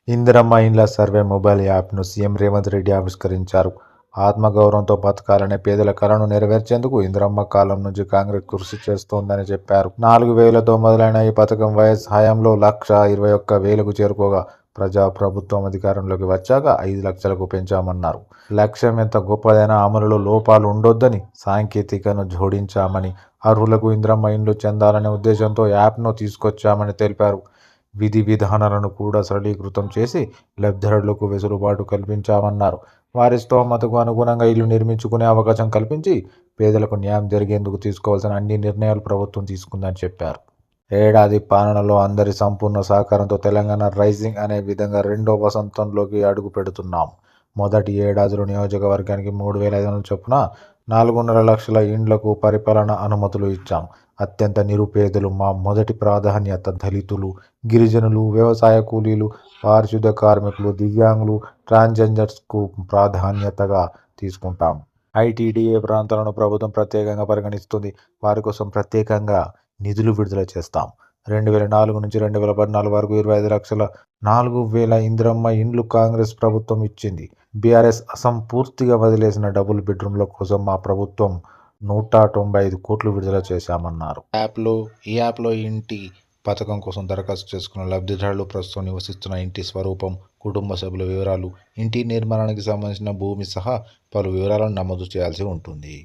ఇందిరమ్మ ఇండ్ల survey mobile యాప్ను CM Revanth Reddy ఆవిష్కరించారు. ఆత్మగౌరవంతో బతకాలనే పేదల కలను నెరవేర్చేందుకు ఇందిరమ్మ కాలం నుంచి కాంగ్రెస్ కృషి చేస్తోందని చెప్పారు. 4,000తో మొదలైన ఈ పథకం వైఎస్ హయాంలో 1,21,000కు చేరుకోగా ప్రభుత్వం అధికారంలోకి వచ్చాక 5 లక్షలకు పెంచామన్నారు. లక్ష్యం ఎంత గొప్పదైనా అమలులో లోపాలు ఉండొద్దని సాంకేతికను జోడించామని, అర్హులకు ఇందిరమ్మ ఇండ్లు చెందాలనే ఉద్దేశంతో యాప్ను తీసుకొచ్చామని తెలిపారు. విధి విధానాలను కూడా సరళీకృతం చేసి లబ్ధిదారులకు వెసులుబాటు కల్పించామన్నారు. వారి స్తోమతకు అనుగుణంగా ఇల్లు నిర్మించుకునే అవకాశం కల్పించి పేదలకు న్యాయం జరిగేందుకు తీసుకోవాల్సిన అన్ని నిర్ణయాలు ప్రభుత్వం తీసుకుందని చెప్పారు. ఏడాది పాలనలో అందరి సంపూర్ణ సహకారంతో తెలంగాణ రైజింగ్ అనే విధంగా రెండో వసంతంలోకి అడుగు పెడుతున్నాం. మొదటి ఏడాదిలో నియోజకవర్గానికి 3,500 చొప్పున 4.5 లక్షల ఇండ్లకు పరిపాలన అనుమతులు ఇచ్చాం. అత్యంత నిరుపేదలు మా మొదటి ప్రాధాన్యత. దళితులు, గిరిజనులు, వ్యవసాయ కూలీలు, పారిశుద్ధ్య కార్మికులు, దివ్యాంగులు, ట్రాన్స్జెండర్స్కు ప్రాధాన్యతగా తీసుకుంటాం. ఐటీడీఏ ప్రాంతాలను ప్రభుత్వం ప్రత్యేకంగా పరిగణిస్తుంది. వారి కోసం ప్రత్యేకంగా నిధులు విడుదల చేస్తాం. 2004 నుంచి 2014 వరకు 25 లక్షల 4,000 ఇందిరమ్మ ఇండ్లు కాంగ్రెస్ ప్రభుత్వం ఇచ్చింది. బీఆర్ఎస్ అసంపూర్తిగా వదిలేసిన డబుల్ బెడ్రూమ్ల కోసం మా ప్రభుత్వం 195 కోట్లు విడుదల చేశామన్నారు. ఈ యాప్లో ఇంటి పథకం కోసం దరఖాస్తు చేసుకున్న లబ్ధిదారులు ప్రస్తుతం నివసిస్తున్న ఇంటి స్వరూపం, కుటుంబ సభ్యుల వివరాలు, ఇంటి నిర్మాణానికి సంబంధించిన భూమి సహా పలు వివరాలను నమోదు చేయాల్సి ఉంటుంది.